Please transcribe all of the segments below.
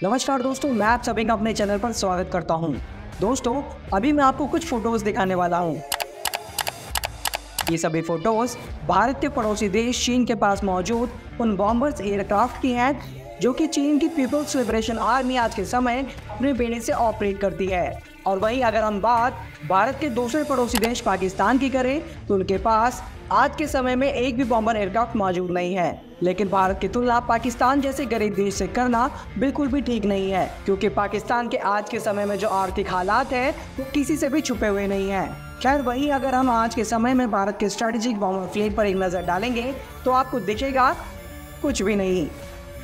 नमस्कार दोस्तों, मैं आप सभी का अपने चैनल पर स्वागत करता हूं। दोस्तों, अभी मैं आपको कुछ फोटोज दिखाने वाला हूं। ये सभी फोटोज भारत के पड़ोसी देश चीन के पास मौजूद उन बॉम्बर्स एयरक्राफ्ट की हैं जो कि चीन की पीपल्स लिबरेशन आर्मी आज के समय अपने बेड़े से ऑपरेट करती है। और वहीं अगर हम बात भारत के दूसरे पड़ोसी देश पाकिस्तान की करें तो उनके पास आज के समय में एक भी बॉम्बर एयरक्राफ्ट मौजूद नहीं है। लेकिन भारत की तुलना पाकिस्तान जैसे गरीब देश से करना बिल्कुल भी ठीक नहीं है, क्योंकि पाकिस्तान के आज के समय में जो आर्थिक हालात है वो किसी से भी छुपे हुए नहीं हैं। खैर, वहीं अगर हम आज के समय में भारत के स्ट्रेटेजिक बॉम्बर फ्लीट पर एक नज़र डालेंगे तो आपको दिखेगा कुछ भी नहीं।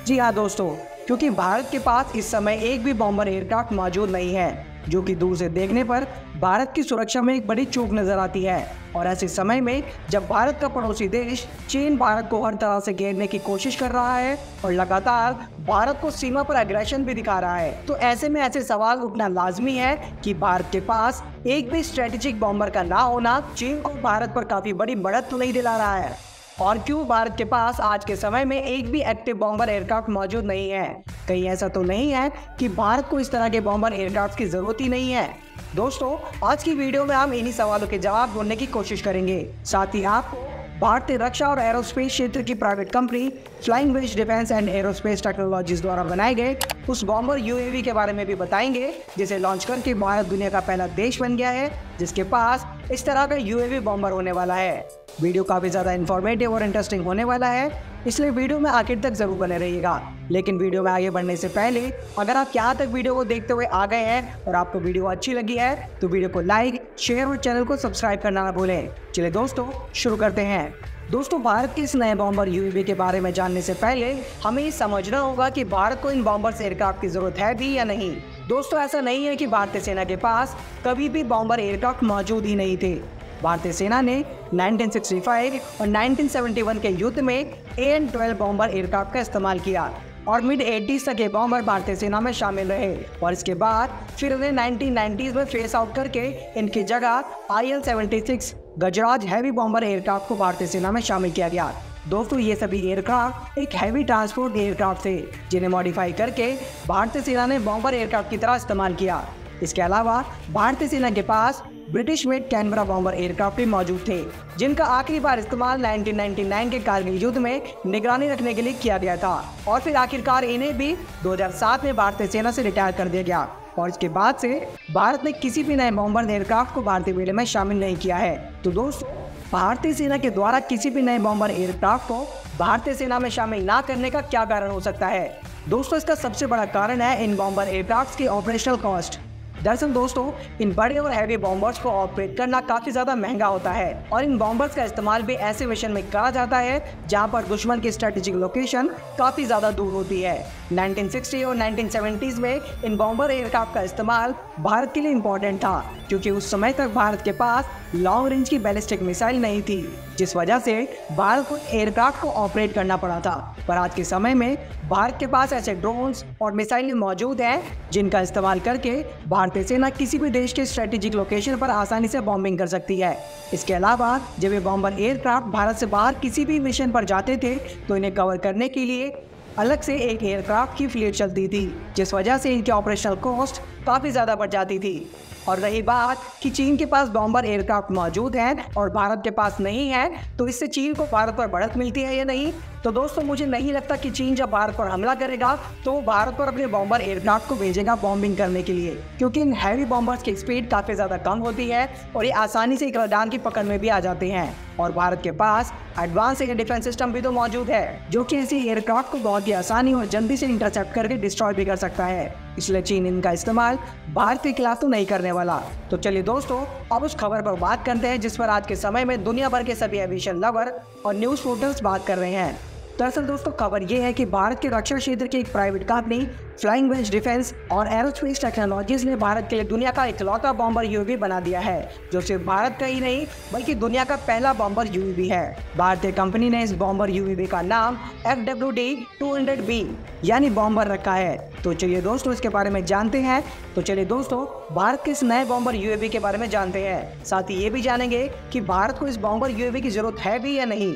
जी हाँ दोस्तों, क्योंकि भारत के पास इस समय एक भी बॉम्बर एयरक्राफ्ट मौजूद नहीं है, जो कि दूर से देखने पर भारत की सुरक्षा में एक बड़ी चूक नजर आती है। और ऐसे समय में जब भारत का पड़ोसी देश चीन भारत को हर तरह से घेरने की कोशिश कर रहा है और लगातार भारत को सीमा पर एग्रेशन भी दिखा रहा है, तो ऐसे में ऐसे सवाल उठना लाजमी है कि भारत के पास एक भी स्ट्रेटेजिक बॉम्बर का ना होना चीन को भारत पर काफी बड़ी बढ़त तो नहीं दिला रहा है। और क्यों भारत के पास आज के समय में एक भी एक्टिव बॉम्बर एयरक्राफ्ट मौजूद नहीं है? कहीं ऐसा तो नहीं है कि भारत को इस तरह के बॉम्बर एयरक्राफ्ट की जरूरत ही नहीं है? दोस्तों, आज की वीडियो में हम इन्हीं सवालों के जवाब ढूंढने की कोशिश करेंगे। साथ ही आपको भारतीय रक्षा और एरोस्पेस क्षेत्र की private company flying wedge defence and aerospace technologies द्वारा बनाए गए उस बॉम्बर यूएवी के बारे में भी बताएंगे, जिसे लॉन्च करके भारत दुनिया का पहला देश बन गया है जिसके पास इस तरह का यूएवी बॉम्बर होने वाला है। वीडियो काफ़ी ज़्यादा इन्फॉर्मेटिव और इंटरेस्टिंग होने वाला है, इसलिए वीडियो में आखिर तक जरूर बने रहिएगा। लेकिन वीडियो में आगे बढ़ने से पहले अगर आप यहाँ तक वीडियो को देखते हुए आ गए हैं और आपको वीडियो अच्छी लगी है तो वीडियो को लाइक, शेयर और चैनल को सब्सक्राइब करना ना भूलें। चलिए दोस्तों, शुरू करते हैं। दोस्तों, भारत के इस नए बॉम्बर यूएवी के बारे में जानने से पहले हमें ये समझना होगा कि भारत को इन बॉम्बर्स एयरक्राफ्ट की जरूरत है भी या नहीं। दोस्तों, ऐसा नहीं है कि भारतीय सेना के पास कभी भी बॉम्बर एयरक्राफ्ट मौजूद ही नहीं थे। भारतीय सेना ने 1965 और 1971 के युद्ध में AN-12 बॉम्बर एयरक्राफ्ट का इस्तेमाल किया और मिड 80s तक ये बॉम्बर भारतीय सेना में शामिल रहे। और इसके बाद फिर उन्हें 1990s में फेस आउट करके इनकी जगह IL-76 गजराज हैवी बॉम्बर एयरक्राफ्ट को भारतीय सेना में शामिल किया गया। दोस्तों, ये सभी एयरक्राफ्ट एक हैवी ट्रांसपोर्ट एयरक्राफ्ट थे जिन्हें मॉडिफाई करके भारतीय सेना ने बॉम्बर एयरक्राफ्ट की तरह इस्तेमाल किया। इसके अलावा भारतीय सेना के पास British made Canberra bomber aircraft भी मौजूद थे, जिनका आखिरी बार इस्तेमाल 1999 के कारगिल युद्ध में निगरानी रखने के लिए किया गया था। और फिर आखिरकार इन्हें भी 2007 में भारतीय सेना से रिटायर कर दिया गया। और इसके बाद से भारत ने किसी भी नए बॉम्बर एयरक्राफ्ट को भारतीय बेड़े में शामिल नहीं किया है। तो दोस्तों, भारतीय सेना के द्वारा किसी भी नए बॉम्बर एयरक्राफ्ट को भारतीय सेना में शामिल ना करने का क्या कारण हो सकता है? दोस्तों, इसका सबसे बड़ा कारण है इन बॉम्बर एयरक्राफ्ट की ऑपरेशनल कॉस्ट। दरअसल दोस्तों, इन बड़े और हैवी बॉम्बर्स को ऑपरेट करना काफ़ी ज़्यादा महंगा होता है और इन बॉम्बर्स का इस्तेमाल भी ऐसे मिशन में करा जाता है जहां पर दुश्मन की स्ट्रेटेजिक लोकेशन काफ़ी ज़्यादा दूर होती है। 1960 और 1970s में इन बॉम्बर एयरक्राफ्ट का इस्तेमाल भारत के लिए इम्पोर्टेंट था, क्योंकि उस समय तक भारत के पास लॉन्ग रेंज की बैलिस्टिक मिसाइल नहीं थी, जिस वजह से भारत को एयरक्राफ्ट को ऑपरेट करना पड़ा था। पर आज के समय में भारत के पास ऐसे ड्रोन्स और मिसाइलें मौजूद हैं जिनका इस्तेमाल करके भारतीय सेना किसी भी देश के स्ट्रेटेजिक लोकेशन पर आसानी से बॉम्बिंग कर सकती है। इसके अलावा जब ये बॉम्बर एयरक्राफ्ट भारत से बाहर किसी भी मिशन पर जाते थे तो इन्हें कवर करने के लिए अलग से एक एयरक्राफ्ट की फ्लीट चलती थी, जिस वजह से इनकी ऑपरेशनल कॉस्ट काफ़ी ज़्यादा बढ़ जाती थी। और रही बात कि चीन के पास बॉम्बर एयरक्राफ्ट मौजूद हैं और भारत के पास नहीं है, तो इससे चीन को भारत पर बढ़त मिलती है या नहीं? तो दोस्तों, मुझे नहीं लगता कि चीन जब भारत पर हमला करेगा तो वो भारत पर अपने बॉम्बर एयरक्राफ्ट को भेजेगा बॉम्बिंग करने के लिए, क्योंकि इन हैवी बॉम्बर्स की स्पीड काफ़ी ज़्यादा कम होती है और ये आसानी से एक रडार की पकड़ में भी आ जाते हैं। और भारत के पास एडवांस एयर डिफेंस सिस्टम भी तो मौजूद है जो कि ऐसी एयरक्राफ्ट को बहुत ही आसानी और जल्दी से इंटरसेप्ट करके डिस्ट्रॉय भी कर सकता है। इसलिए चीन इनका इस्तेमाल भारत के खिलाफ तो नहीं करने वाला। तो चलिए दोस्तों, अब उस खबर पर बात करते हैं जिस पर आज के समय में दुनिया भर के सभी एविएशन लवर और न्यूज़ पोर्टल्स बात कर रहे हैं। दरअसल दोस्तों, खबर ये है कि भारत के रक्षा क्षेत्र की एक private company flying wedge defence और एरोस्पेस टेक्नोलॉजीज ने भारत के लिए दुनिया का इकलौता बॉम्बर यूएवी बना दिया है, जो सिर्फ भारत का ही नहीं बल्कि दुनिया का पहला बॉम्बर यूएवी है। भारतीय कंपनी ने इस बॉम्बर यूएवी का नाम FWD-200B यानी बॉम्बर रखा है। तो चलिए दोस्तों, इसके बारे में जानते हैं। तो चलिए दोस्तों, भारत के इस नए बॉम्बर यूएवी के बारे में जानते हैं। साथ ही ये भी जानेंगे कि भारत को इस बॉम्बर यूएवी की जरूरत है भी या नहीं।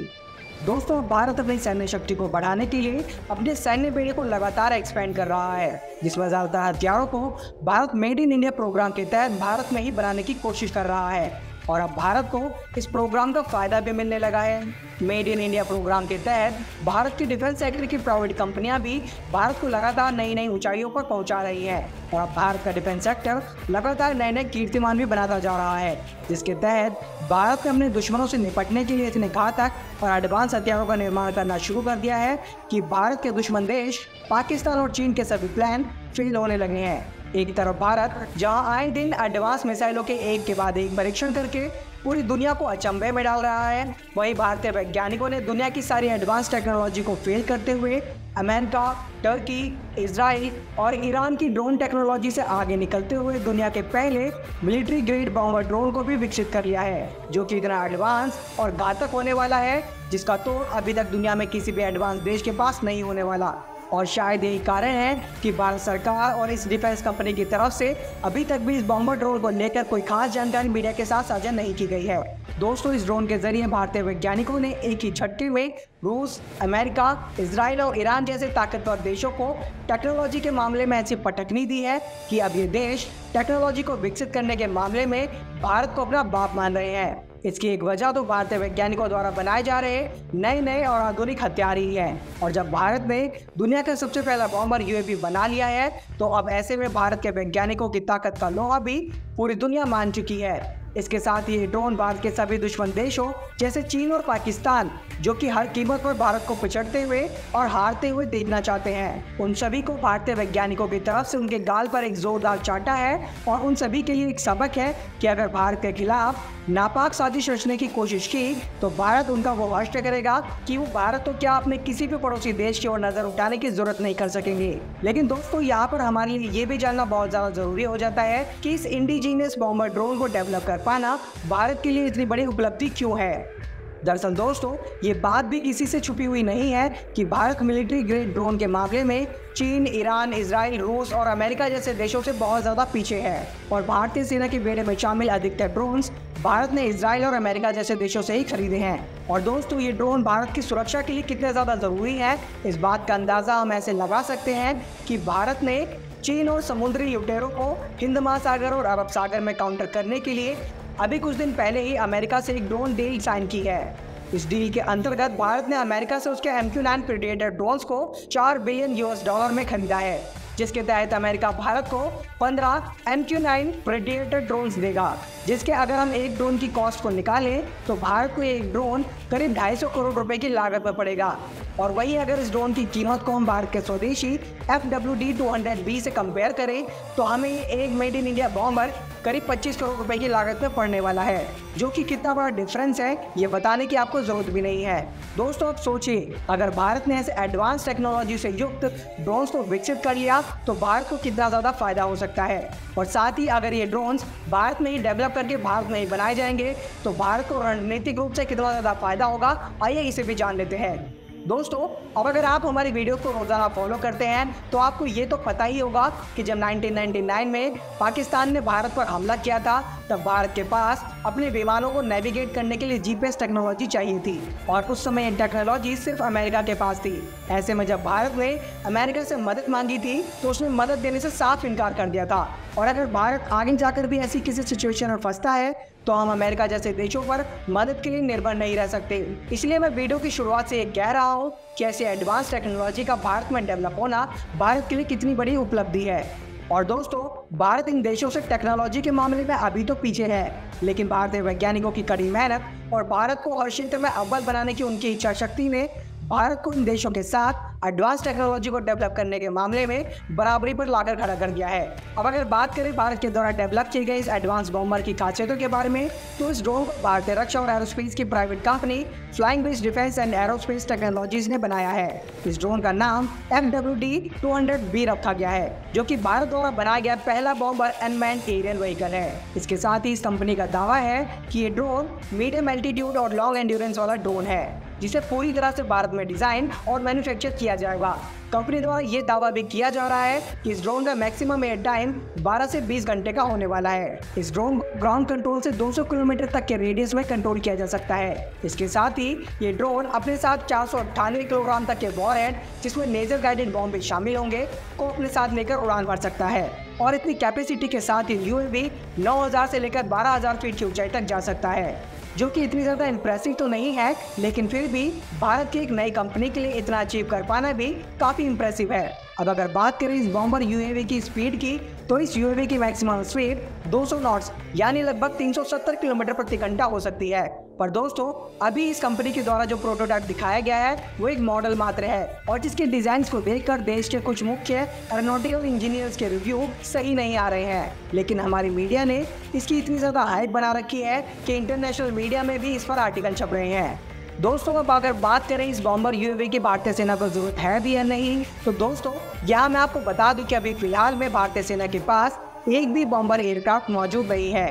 दोस्तों, भारत अपनी सैन्य शक्ति को बढ़ाने के लिए अपने सैन्य बेड़े को लगातार एक्सपेंड कर रहा है, जिसमें ज़्यादातर हथियारों को Bharat made in India programme के तहत भारत में ही बनाने की कोशिश कर रहा है। और अब भारत को इस प्रोग्राम का फ़ायदा भी मिलने लगा है। मेड इन इंडिया प्रोग्राम के तहत भारत की डिफेंस सेक्टर की प्राइवेट कंपनियां भी भारत को लगातार नई नई ऊंचाइयों पर पहुंचा रही हैं। और अब भारत का डिफेंस सेक्टर लगातार नए नए कीर्तिमान भी बनाता जा रहा है, जिसके तहत भारत ने अपने दुश्मनों से निपटने के लिए इतने घातक और एडवांस हथियारों का निर्माण करना शुरू कर दिया है कि भारत के दुश्मन देश पाकिस्तान और चीन के सभी प्लान फेल होने लगे हैं। एक तरफ भारत जहां आए दिन एडवांस मिसाइलों के एक के बाद एक परीक्षण करके पूरी दुनिया को अचंभे में डाल रहा है, वहीं भारतीय वैज्ञानिकों ने दुनिया की सारी एडवांस टेक्नोलॉजी को फेल करते हुए अमेरिका, टर्की, इजराइल और ईरान की ड्रोन टेक्नोलॉजी से आगे निकलते हुए दुनिया के पहले मिलिट्री ग्रेड बॉम्बर ड्रोन को भी विकसित कर लिया है, जो कि इतना एडवांस और घातक होने वाला है जिसका तोड़ अभी तक दुनिया में किसी भी एडवांस देश के पास नहीं होने वाला। और शायद यही कारण है कि भारत सरकार और इस डिफेंस कंपनी की तरफ से अभी तक भी इस बॉम्बर ड्रोन को लेकर कोई खास जानकारी मीडिया के साथ साझा नहीं की गई है। दोस्तों, इस ड्रोन के जरिए भारतीय वैज्ञानिकों ने एक ही झटके में रूस, अमेरिका, इजराइल और ईरान जैसे ताकतवर देशों को टेक्नोलॉजी के मामले में ऐसी पटकनी दी है कि अब ये देश टेक्नोलॉजी को विकसित करने के मामले में भारत को अपना बाप मान रहे हैं। इसकी एक वजह तो भारतीय वैज्ञानिकों द्वारा बनाए जा रहे नए नए और आधुनिक हथियार ही हैं। और जब भारत ने दुनिया का सबसे पहला बॉम्बर यूएवी बना लिया है, तो अब ऐसे में भारत के वैज्ञानिकों की ताकत का लोहा भी पूरी दुनिया मान चुकी है। इसके साथ ही ये ड्रोन भारत के सभी दुश्मन देशों जैसे चीन और पाकिस्तान, जो कि हर कीमत पर भारत को पिछड़ते हुए और हारते हुए देखना चाहते हैं, उन सभी को भारतीय वैज्ञानिकों की तरफ से उनके गाल पर एक जोरदार चांटा है। और उन सभी के लिए एक सबक है कि अगर भारत के खिलाफ नापाक साजिश रचने की कोशिश की तो भारत उनका वो हश्र करेगा कि वो भारत तो क्या अपने किसी भी पड़ोसी देश की ओर नज़र उठाने की जरूरत नहीं कर सकेंगे। लेकिन दोस्तों, यहाँ पर हमारे लिए ये भी जानना बहुत ज़्यादा ज़रूरी हो जाता है कि इस इंडिजीनियस बॉम्बर ड्रोन को डेवलप कर पाना भारत के लिए इतनी बड़ी उपलब्धि क्यों है। दरअसल दोस्तों, ये बात भी किसी से छुपी हुई नहीं है कि भारत मिलिट्री ग्रेड ड्रोन के मामले में चीन, ईरान, इजराइल, रूस और अमेरिका जैसे देशों से बहुत ज़्यादा पीछे है। और भारतीय सेना के बेड़े में शामिल अधिकतर ड्रोन्स भारत ने इजराइल और अमेरिका जैसे देशों से ही खरीदे हैं। और दोस्तों, ये ड्रोन भारत की सुरक्षा के लिए कितने ज़्यादा ज़रूरी है, इस बात का अंदाज़ा हम ऐसे लगा सकते हैं कि भारत ने चीन और समुद्री लुटेरों को हिंद महासागर और अरब सागर में काउंटर करने के लिए अभी कुछ दिन पहले ही अमेरिका से एक ड्रोन डील साइन की है। इस डील के अंतर्गत भारत ने अमेरिका से उसके MQ-9 प्रेडेटर ड्रोन्स को $4 बिलियन में खरीदा है, जिसके तहत अमेरिका भारत को 15 MQ-9 प्रेडेटर ड्रोन्स देगा, जिसके अगर हम एक ड्रोन की कॉस्ट को निकालें तो भारत को एक ड्रोन करीब 250 करोड़ रुपए की लागत में पड़ेगा। और वहीं अगर इस ड्रोन की कीमत को हम भारत के स्वदेशी FWD-200B से कंपेयर करें तो हमें एक मेड इन इंडिया बॉम्बर करीब 25 करोड़ रुपए की लागत में पड़ने वाला है, जो कि कितना बड़ा डिफरेंस है ये बताने की आपको ज़रूरत भी नहीं है। दोस्तों, अब सोचिए, अगर भारत ने ऐसे एडवांस टेक्नोलॉजी से युक्त ड्रोन्स को विकसित कर लिया तो भारत को कितना ज़्यादा फायदा हो सकता है। और साथ ही अगर ये ड्रोन्स भारत में ही डेवलप करके भारत में ही बनाए जाएंगे तो भारत को रणनीतिक रूप से कितना ज़्यादा फायदा होगा, आइए इसे भी जान लेते हैं। दोस्तों, अब अगर आप हमारी वीडियो को रोज़ाना फॉलो करते हैं तो आपको ये तो पता ही होगा कि जब 1999 में पाकिस्तान ने भारत पर हमला किया था, तब भारत के पास अपने विमानों को नेविगेट करने के लिए GPS टेक्नोलॉजी चाहिए थी। और उस समय ये टेक्नोलॉजी सिर्फ अमेरिका के पास थी। ऐसे में जब भारत ने अमेरिका से मदद मांगी थी तो उसने मदद देने से साफ इनकार कर दिया था। और अगर भारत आगे जाकर भी ऐसी किसी सिचुएशन में फंसता है तो हम अमेरिका जैसे देशों पर मदद के लिए निर्भर नहीं रह सकते। इसलिए मैं वीडियो की शुरुआत से ये कह रहा हूँ कि ऐसी एडवांस टेक्नोलॉजी का भारत में डेवलप होना भारत के लिए कितनी बड़ी उपलब्धि है। और दोस्तों, भारत इन देशों से टेक्नोलॉजी के मामले में अभी तो पीछे है, लेकिन भारतीय वैज्ञानिकों की कड़ी मेहनत और भारत को हर क्षेत्र में अव्वल बनाने की उनकी इच्छा शक्ति ने भारत को इन देशों के साथ एडवांस टेक्नोलॉजी को डेवलप करने के मामले में बराबरी पर लाकर खड़ा कर दिया है। अब अगर बात करें भारत के द्वारा डेवलप की गई इस एडवांस बॉम्बर की खासियतों के बारे में, तो इस ड्रोन को भारतीय रक्षा और एरोस्पेस की private company flying base defence and aerospace technologies ने बनाया है। इस ड्रोन का नाम FWD-200B रखा गया है, जो कि भारत द्वारा बनाया गया पहला बॉम्बर अनमैन्ड एरियल व्हीकल है। इसके साथ ही इस कंपनी का दावा है कि ये ड्रोन मीडियम एल्टीट्यूड और लॉन्ग एंड्योरेंस वाला ड्रोन है। जिसे पूरी तरह से भारत में डिजाइन और मैन्युफैक्चर किया जाएगा। कंपनी द्वारा ये दावा भी किया जा रहा है कि इस ड्रोन का मैक्सिमम एयर टाइम 12 से 20 घंटे का होने वाला है। इस ड्रोन को ग्राउंड कंट्रोल से 200 किलोमीटर तक के रेडियस में कंट्रोल किया जा सकता है। इसके साथ ही ये ड्रोन अपने साथ 498 किलोग्राम तक के वॉरहेड, जिसमें लेजर गाइडेड बॉम्ब भी शामिल होंगे, को अपने साथ लेकर उड़ान भर सकता है। और इतनी कैपेसिटी के साथ ही यूएवी 9000 से लेकर 12000 फीट की ऊंचाई तक जा सकता है, जो कि इतनी ज़्यादा इम्प्रेसिव तो नहीं है, लेकिन फिर भी भारत की एक नई कंपनी के लिए इतना अचीव कर पाना भी काफ़ी इम्प्रेसिव है। अब अगर बात करें इस बॉम्बर यूएवी की स्पीड की, तो इस यूएवी की मैक्सिमम स्पीड 200 नॉट्स यानी लगभग 370 किलोमीटर प्रति घंटा हो सकती है। पर दोस्तों, अभी इस कंपनी के द्वारा जो प्रोटोटाइप दिखाया गया है वो एक मॉडल मात्र है, और जिसके डिजाइन को देखकर देश के कुछ मुख्य एरोनॉटिकल इंजीनियर्स के रिव्यू सही नहीं आ रहे हैं। लेकिन हमारी मीडिया ने इसकी इतनी ज़्यादा हाइप बना रखी है कि इंटरनेशनल मीडिया में भी इस पर आर्टिकल छप रहे हैं। दोस्तों, अब अगर बात करें इस बॉम्बर यूएवी की भारतीय सेना को जरूरत है भी या नहीं, तो दोस्तों यहाँ मैं आपको बता दूं कि अभी फिलहाल में भारतीय सेना के पास एक भी बॉम्बर एयरक्राफ्ट मौजूद नहीं है।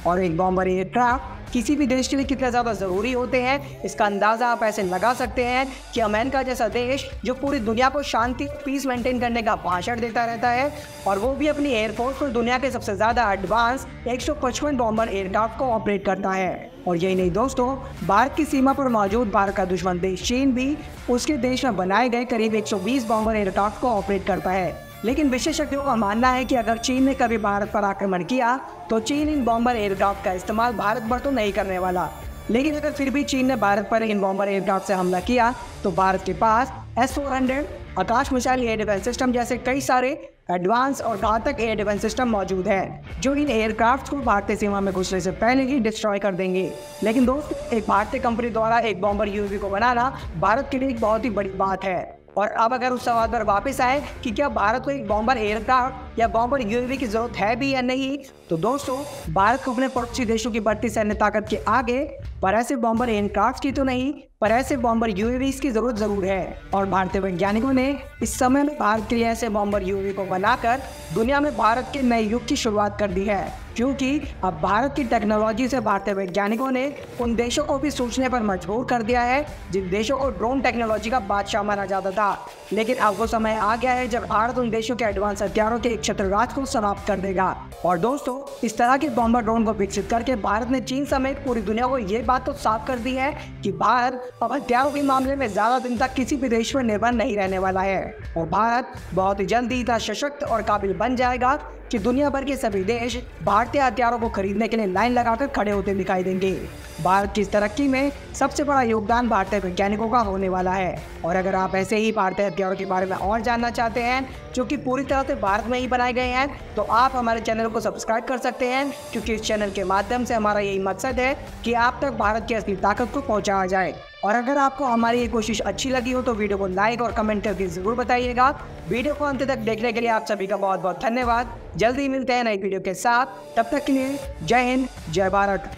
और एक बॉम्बर एयरक्राफ्ट किसी भी देश के लिए कितने ज़्यादा ज़रूरी होते हैं, इसका अंदाज़ा आप ऐसे लगा सकते हैं कि अमेरिका जैसा देश जो पूरी दुनिया को शांति और पीस मेंटेन करने का भाषण देता रहता है, और वो भी अपनी एयरफोर्स को दुनिया के सबसे ज़्यादा एडवांस 155 बॉम्बर एयरक्राफ्ट को ऑपरेट करता है। और यही नहीं दोस्तों, भारत की सीमा पर मौजूद भारत का दुश्मन देश चीन भी उसके देश में बनाए गए करीब 120 बॉम्बर एयरक्राफ्ट को ऑपरेट करता है। लेकिन विशेषज्ञों का मानना है कि अगर चीन ने कभी भारत पर आक्रमण किया तो चीन इन बॉम्बर एयरक्राफ्ट का इस्तेमाल भारत पर तो नहीं करने वाला। लेकिन अगर फिर भी चीन ने भारत पर इन बॉम्बर एयरक्राफ्ट से हमला किया तो भारत के पास S-400 आकाश मिसाइल एयर डिफेंस सिस्टम जैसे कई सारे एडवांस और घातक एयर डिफेंस सिस्टम मौजूद हैं, जो इन एयरक्राफ्ट को भारतीय सीमा में घुसने से पहले ही डिस्ट्रॉय कर देंगे। लेकिन दोस्त, एक भारतीय कंपनी द्वारा एक बॉम्बर यूएवी को बनाना भारत के लिए एक बहुत ही बड़ी बात है। और अब अगर उस सवाल पर वापस आए कि क्या भारत को एक बॉम्बर एयरक्राफ्ट या बॉम्बर यूएवी की जरूरत है भी या नहीं, तो दोस्तों, भारत को अपने पड़ोसी देशों की बढ़ती सैन्य ताकत के आगे पर ऐसे बॉम्बर एयरक्राफ्ट की तो नहीं, पर ऐसे बॉम्बर यूएवीज की जरूरत जरूर है। और भारतीय वैज्ञानिकों ने इस समय में भारत के लिए ऐसे बॉम्बर यूएवी को बनाकर दुनिया में भारत के नए युग की शुरुआत कर दी है, क्योंकि अब भारत की टेक्नोलॉजी से भारतीय वैज्ञानिकों ने उन देशों को भी सोचने पर मजबूर कर दिया है जिन देशों को ड्रोन टेक्नोलॉजी का बादशाह माना जाता था। लेकिन अब वो समय आ गया है जब भारत उन देशों के एडवांस हथियारों के एक छत्रराज को समाप्त कर देगा। और दोस्तों, इस तरह के बॉम्बर ड्रोन को विकसित करके भारत ने चीन समेत पूरी दुनिया को ये बात तो साफ कर दी है कि भारत अब हथियारों के मामले में ज्यादा दिन तक किसी भी देश पर निर्भर नहीं रहने वाला है, और भारत बहुत ही जल्दी इतना सशक्त और काबिल बन जाएगा कि दुनिया भर के सभी देश भारतीय हथियारों को खरीदने के लिए लाइन लगाकर खड़े होते दिखाई देंगे। भारत की इस तरक्की में सबसे बड़ा योगदान भारतीय वैज्ञानिकों का होने वाला है। और अगर आप ऐसे ही भारतीय हथियारों के बारे में और जानना चाहते हैं जो कि पूरी तरह से भारत में ही बनाए गए हैं, तो आप हमारे चैनल को सब्सक्राइब कर सकते हैं, क्योंकि इस चैनल के माध्यम से हमारा यही मकसद है कि आप तक भारत की असली ताकत को पहुँचाया जाए। और अगर आपको हमारी ये कोशिश अच्छी लगी हो तो वीडियो को लाइक और कमेंट करके ज़रूर बताइएगा। वीडियो को अंत तक देखने के लिए आप सभी का बहुत बहुत धन्यवाद। जल्दी मिलते हैं नई वीडियो के साथ, तब तक के लिए जय हिंद, जय भारत।